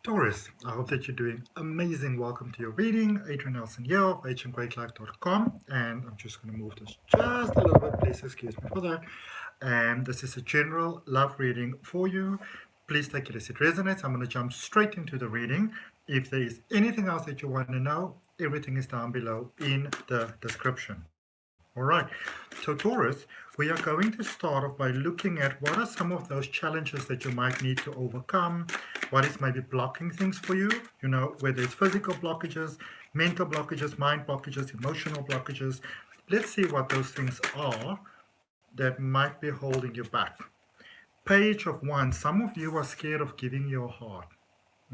Taurus, I hope that you're doing amazing. Welcome to your reading. Adrian Nelson here of AHNGreatLife.com, and I'm just going to move this just a little bit. Please excuse me for that. And this is a general love reading for you. Please take it as it resonates. I'm going to jump straight into the reading. If there is anything else that you want to know, everything is down below in the description. All right. So Taurus, we are going to start off by looking at what are some of those challenges that you might need to overcome, what is maybe blocking things for you, whether it's physical blockages, mental blockages, mind blockages, emotional blockages. Let's see what those things are that might be holding you back. Page of one, some of you are scared of giving your heart.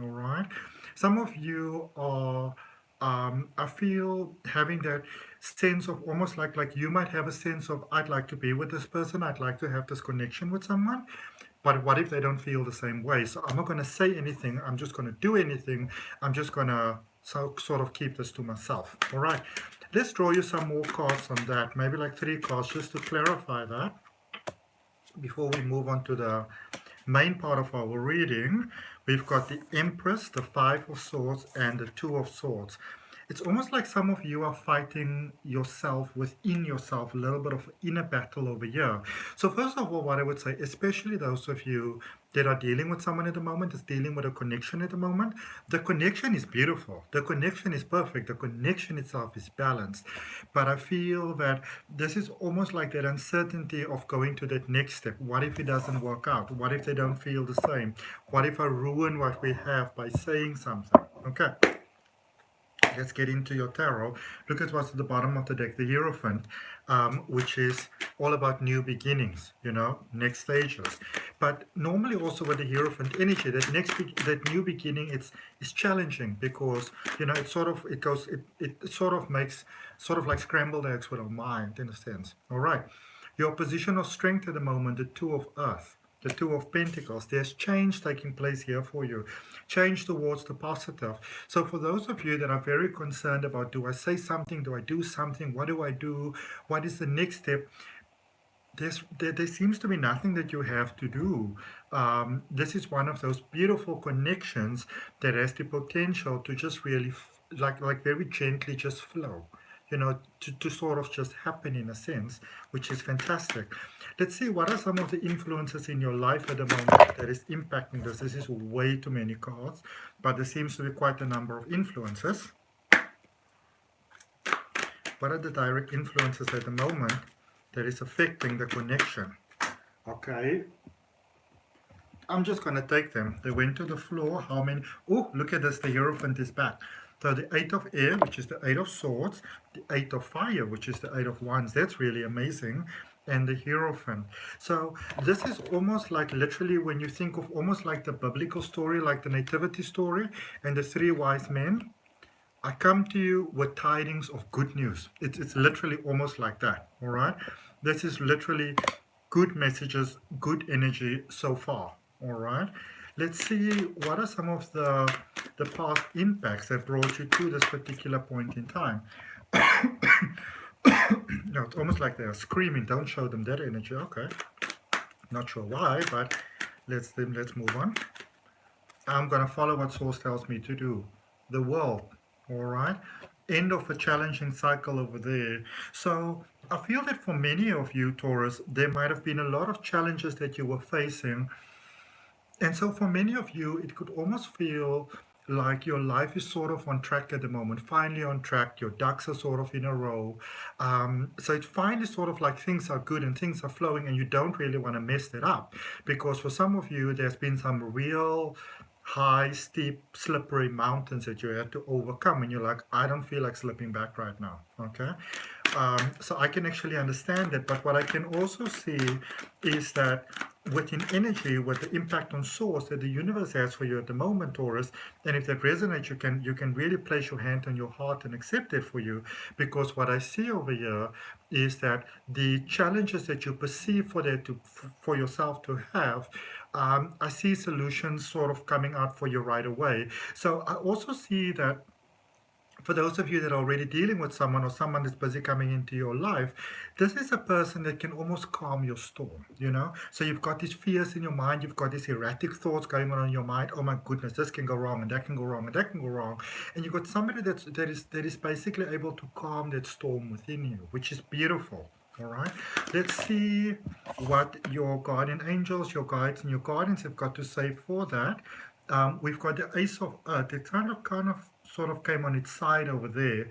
All right. Some of you are, I feel, having that sense of almost like you might have a sense of, I'd like to be with this person, I'd like to have this connection with someone, but what if they don't feel the same way? So I'm not going to say anything, I'm just going to do anything, I'm just going to sort of keep this to myself. All right. Let's draw you some more cards on that, maybe like 3 cards just to clarify that before we move on to the main part of our reading. We've got the Empress, the Five of Swords, and the Two of Swords. It's almost like some of you are fighting yourself within yourself, a little bit of inner battle over here. So first of all, what I would say, especially those of you that are dealing with someone at the moment, is dealing with a connection at the moment, the connection is beautiful. The connection is perfect. The connection itself is balanced. But I feel that this is almost like that uncertainty of going to that next step. What if it doesn't work out? What if they don't feel the same? What if I ruin what we have by saying something? Okay. Let's get into your tarot. Look at what's at the bottom of the deck, the Hierophant, which is all about new beginnings, next stages. But normally also with the Hierophant energy, that new beginning, it's challenging because it sort of makes like scrambled eggs with our mind in a sense. All right, your position of strength at the moment, the Two of Earth. The Two of Pentacles, there's change taking place here for you. Change towards the positive. So for those of you that are very concerned about, do I say something? Do I do something? What do I do? What is the next step? There seems to be nothing that you have to do. This is one of those beautiful connections that has the potential to just really, like very gently just flow. To sort of just happen in a sense, which is fantastic. Let's see, what are some of the influences in your life at the moment that is impacting this? This is way too many cards, but there seems to be quite a number of influences. What are the direct influences at the moment that is affecting the connection? Okay. I'm just going to take them. They went to the floor. How many? Oh, look at this. The Hierophant is back. So the Eight of Air, which is the Eight of Swords, the Eight of Fire, which is the Eight of Wands. That's really amazing. And the Hierophant. So this is almost like literally when you think of almost like the biblical story, like the nativity story and the 3 wise men. I come to you with tidings of good news. It's literally almost like that. All right. This is literally good messages, good energy so far. All right. Let's see, what are some of the past impacts that brought you to this particular point in time. No, it's almost like they're screaming. Don't show them that energy. Okay. Not sure why, but let's move on. I'm going to follow what Source tells me to do. The World. All right. End of a challenging cycle over there. So I feel that for many of you, Taurus, there might have been a lot of challenges that you were facing. And so for many of you, it could almost feel like your life is sort of on track at the moment, finally on track. Your ducks are sort of in a row. So it's finally sort of like things are good and things are flowing, and you don't really want to mess that up. Because for some of you, there's been some real high, steep, slippery mountains that you had to overcome, and you're like, I don't feel like slipping back right now. Okay. So I can actually understand that, but what I can also see is that within energy, with the impact on source that the universe has for you at the moment, Taurus, and if that resonates, you can really place your hand on your heart and accept it for you, because what I see over here is that the challenges that you perceive for yourself to have, I see solutions sort of coming out for you right away. So I also see that For those of you that are already dealing with someone or someone that's busy coming into your life, this is a person that can almost calm your storm, you know? So you've got these fears in your mind, you've got these erratic thoughts going on in your mind. Oh my goodness, this can go wrong and that can go wrong and that can go wrong. And you've got somebody that is basically able to calm that storm within you, which is beautiful. All right, let's see what your guardian angels, your guides, and your guardians have got to say for that. We've got the Ace of Earth. It kind of sort of came on its side over there.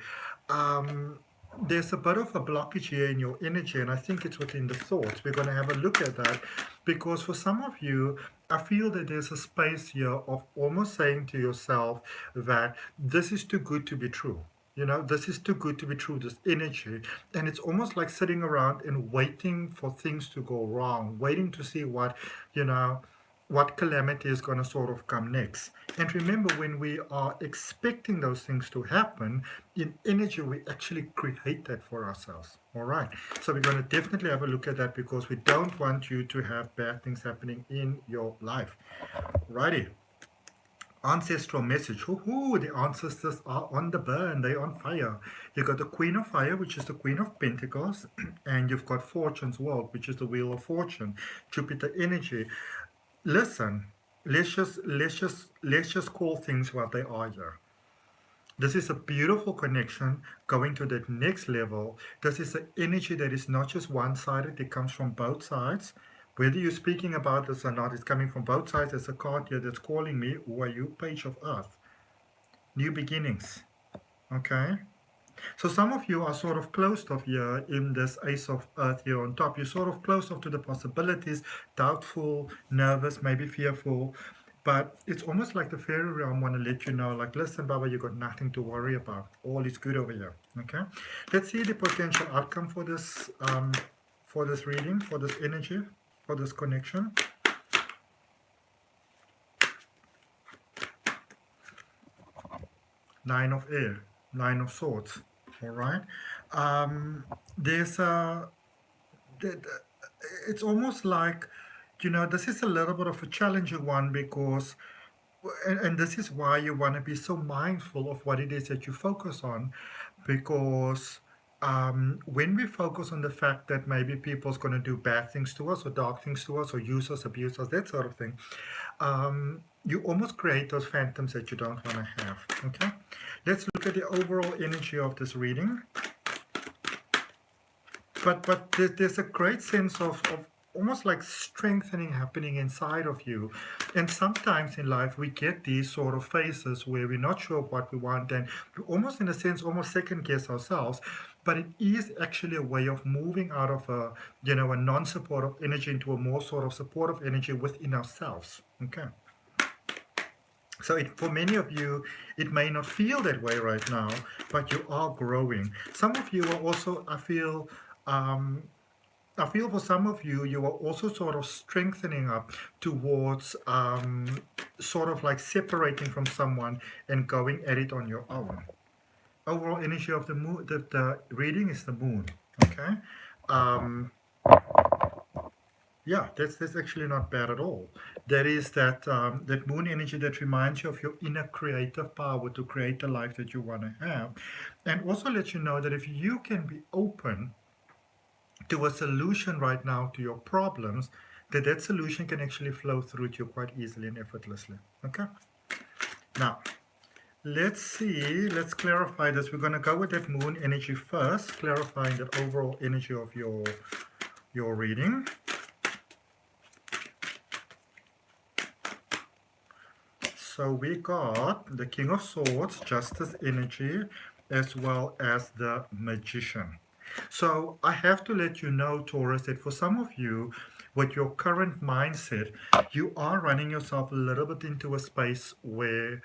There's a bit of a blockage here in your energy, and I think it's within the thoughts. We're going to have a look at that because for some of you, I feel that there's a space here of almost saying to yourself that this is too good to be true. You know, this is too good to be true, this energy. And it's almost like sitting around and waiting for things to go wrong, waiting to see what, you know, what calamity is going to sort of come next. And remember, when we are expecting those things to happen, in energy, we actually create that for ourselves. All right. So we're going to definitely have a look at that because we don't want you to have bad things happening in your life. Righty. Ancestral message. The ancestors are on the burn. They're on fire. You've got the Queen of Fire, which is the Queen of Pentacles, and you've got Fortune's World, which is the Wheel of Fortune, Jupiter energy. Listen, let's just call things what they are here. This is a beautiful connection going to that next level. This is an energy that is not just one-sided. It comes from both sides. Whether you're speaking about this or not, it's coming from both sides. There's a card here that's calling me. Who are you? Page of Earth. New beginnings. Okay. So some of you are sort of closed off here in this Ace of Earth here on top. You're sort of closed off to the possibilities, doubtful, nervous, maybe fearful. But it's almost like the fairy realm want to let you know, like, listen, Baba, you got nothing to worry about. All is good over here. Okay. Let's see the potential outcome for this reading, for this energy, for this connection. Nine of Air, Nine of Swords. All right. It's almost like, you know, this is a little bit of a challenging one because, and this is why you want to be so mindful of what it is that you focus on, because when we focus on the fact that maybe people's going to do bad things to us or dark things to us or use us, abuse us, that sort of thing, you almost create those phantoms that you don't want to have. Okay, let's look at the overall energy of this reading. But there's a great sense of almost like strengthening happening inside of you. And sometimes in life we get these sort of phases where we're not sure of what we want and we almost in a sense almost second guess ourselves. But it is actually a way of moving out of a, you know, a non-supportive energy into a more sort of supportive energy within ourselves. Okay. So for many of you, it may not feel that way right now, but you are growing. Some of you are also, I feel for some of you, you are also sort of strengthening up towards sort of like separating from someone and going at it on your own. Overall energy of the moon, the reading is the moon. Okay. Yeah, that's actually not bad at all. That is that moon energy that reminds you of your inner creative power to create the life that you want to have, and also let you know that if you can be open to a solution right now to your problems, that solution can actually flow through to you quite easily and effortlessly. Okay. Now, let's see. Let's clarify this. We're going to go with that moon energy first, clarifying that overall energy of your reading. So we got the King of Swords, Justice energy, as well as the Magician. So I have to let you know, Taurus, that for some of you, with your current mindset, you are running yourself a little bit into a space where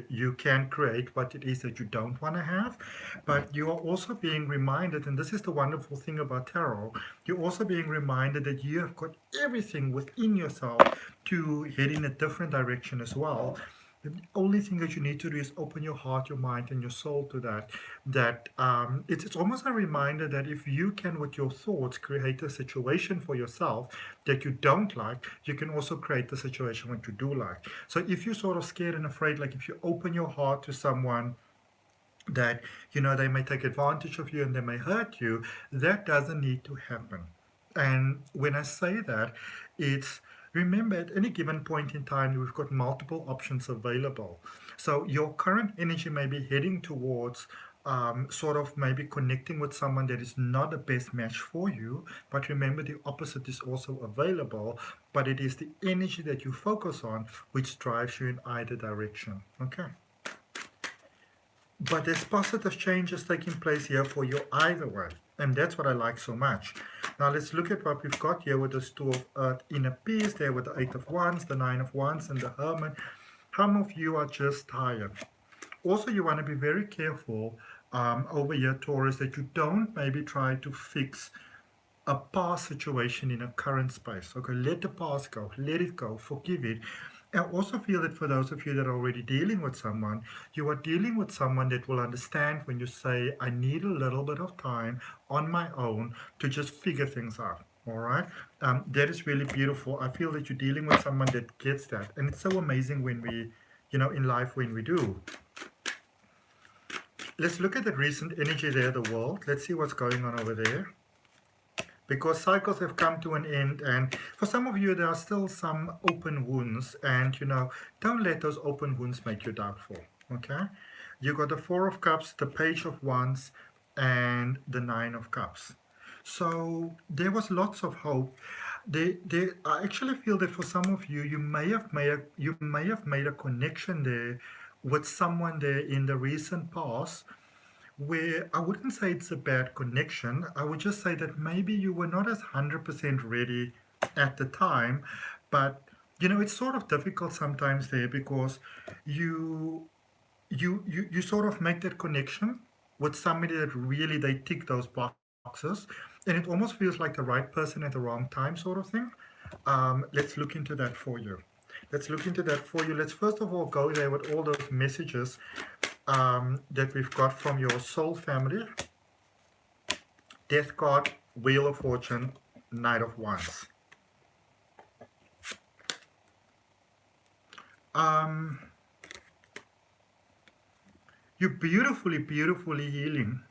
you can create what it is that you don't want to have, but you are also being reminded, and this is the wonderful thing about tarot, you're also being reminded that you have got everything within yourself to head in a different direction as well. The only thing that you need to do is open your heart, your mind, and your soul to that. It's almost a reminder that if you can, with your thoughts, create a situation for yourself that you don't like, you can also create the situation what you do like. So if you're sort of scared and afraid, like if you open your heart to someone that they may take advantage of you and they may hurt you, that doesn't need to happen. And when I say that, it's, remember, at any given point in time we've got multiple options available. So your current energy may be heading towards sort of maybe connecting with someone that is not the best match for you, but remember, the opposite is also available, but it is the energy that you focus on which drives you in either direction. Okay. But there's positive changes taking place here for you either way. And that's what I like so much. Now let's look at what we've got here with this Two of Earth inner peace, there with the Eight of Wands, the Nine of Wands, and the Hermit. Some of you are just tired. Also, you want to be very careful over here, Taurus, that you don't maybe try to fix a past situation in a current space. Okay, let the past go, let it go, forgive it. I also feel that for those of you that are already dealing with someone, you are dealing with someone that will understand when you say, I need a little bit of time on my own to just figure things out. All right. That is really beautiful. I feel that you're dealing with someone that gets that. And it's so amazing when we, in life, when we do. Let's look at the recent energy there, the world. Let's see what's going on over there. Because cycles have come to an end, and for some of you there are still some open wounds, and don't let those open wounds make you doubtful. Okay, you got the Four of Cups, the Page of Wands, and the Nine of Cups. So there was lots of hope. I actually feel that for some of you, you may have made a connection there with someone there in the recent past, where I wouldn't say it's a bad connection. I would just say that maybe you were not as 100% ready at the time, but it's sort of difficult sometimes there, because you sort of make that connection with somebody that really they tick those boxes, and it almost feels like the right person at the wrong time, sort of thing. Let's look into that for you. Let's first of all go there with all those messages that we've got from your soul family. Death card, Wheel of Fortune, Knight of Wands. You're beautifully, beautifully healing.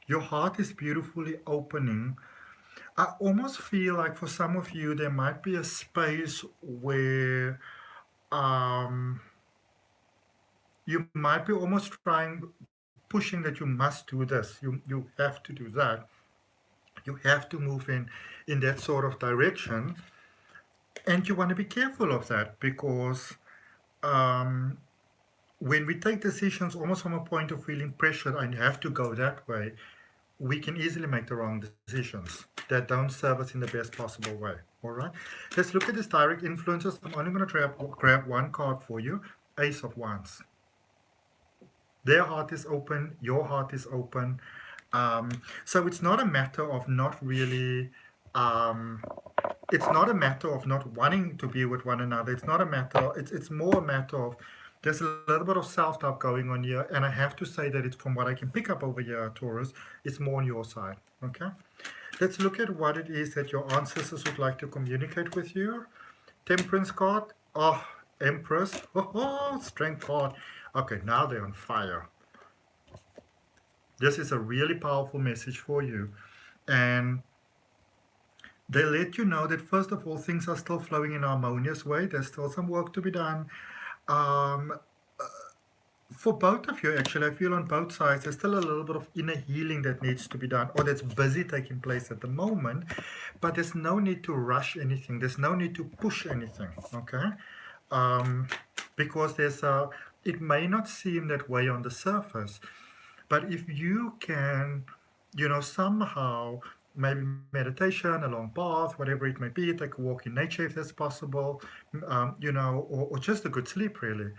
Your heart is beautifully opening. I almost feel like for some of you there might be a space where you might be almost pushing that you must do this, you have to do that, you have to move in that sort of direction, and you want to be careful of that, because when we take decisions almost from a point of feeling pressure and have to go that way, we can easily make the wrong decisions that don't serve us in the best possible way. All right, let's look at these direct influences. I'm only going to grab one card for you. Ace of Wands. Their heart is open, your heart is open. So it's not a matter of not really, it's not a matter of not wanting to be with one another. It's not a matter, it's more a matter of, there's a little bit of self-doubt going on here. And I have to say that it's, from what I can pick up over here, Taurus, it's more on your side. Okay. Let's look at what it is that your ancestors would like to communicate with you. Temperance card. Oh, Empress. Oh, Strength card. Okay, now they're on fire. This is a really powerful message for you. And they let you know that, first of all, things are still flowing in a harmonious way. There's still some work to be done. For both of you, actually, I feel on both sides, there's still a little bit of inner healing that needs to be done, or that's busy taking place at the moment. But there's no need to rush anything. There's no need to push anything, okay? Because it may not seem that way on the surface, but if you can, somehow, maybe meditation, a long bath, whatever it may be, take a walk in nature if that's possible, or just a good sleep, really.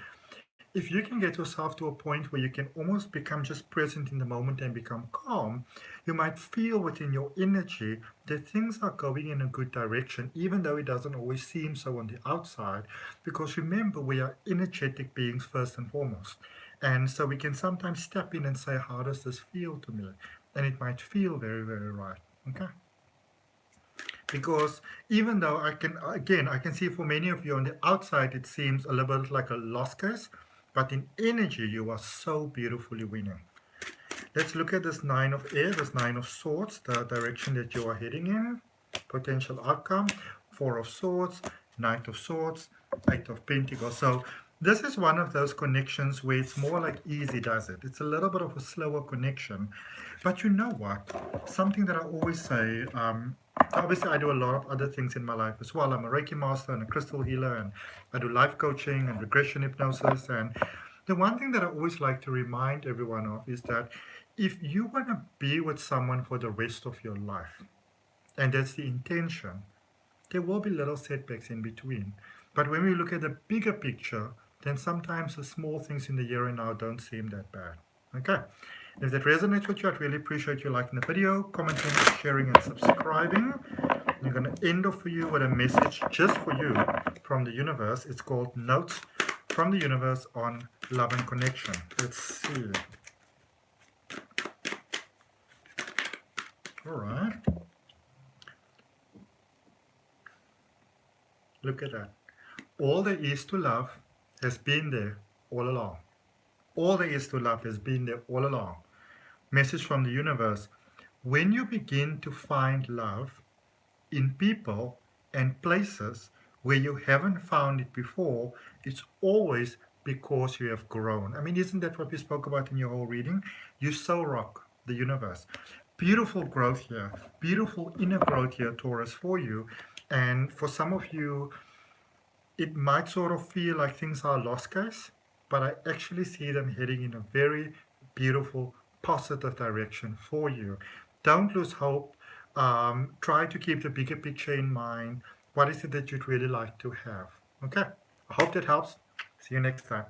if you can get yourself to a point where you can almost become just present in the moment and become calm, you might feel within your energy that things are going in a good direction, even though it doesn't always seem so on the outside. Because remember, we are energetic beings first and foremost. And so we can sometimes step in and say, how does this feel to me? And it might feel very, very right. Okay? Because even though I can see for many of you on the outside, it seems a little bit like a lost case, but in energy, you are so beautifully winning. Let's look at this Nine of Air, this Nine of Swords, the direction that you are heading in, potential outcome, Four of Swords, Knight of Swords, Eight of Pentacles. So this is one of those connections where it's more like easy does it. It's a little bit of a slower connection. But you know what? Something that I always say, obviously I do a lot of other things in my life as well. I'm a Reiki master and a crystal healer, and I do life coaching and regression hypnosis. And the one thing that I always like to remind everyone of is that if you want to be with someone for the rest of your life, and that's the intention, there will be little setbacks in between. But when we look at the bigger picture, then sometimes the small things in the here and now don't seem that bad. Okay. If that resonates with you, I'd really appreciate you liking the video, commenting, sharing, and subscribing. I'm going to end off for you with a message just for you from the universe. It's called Notes from the Universe on Love and Connection. Let's see. All right. Look at that. All there is to love has been there all along. All there is to love has been there all along. Message from the universe. When you begin to find love in people and places where you haven't found it before, it's always because you have grown. I mean, isn't that what we spoke about in your whole reading? You so rock the universe. Beautiful growth here. Beautiful inner growth here, Taurus, for you. And for some of you, it might sort of feel like things are a lost case, but I actually see them heading in a very beautiful, positive direction for you. Don't lose hope. Try to keep the bigger picture in mind. What is it that you'd really like to have? Okay. I hope that helps. See you next time.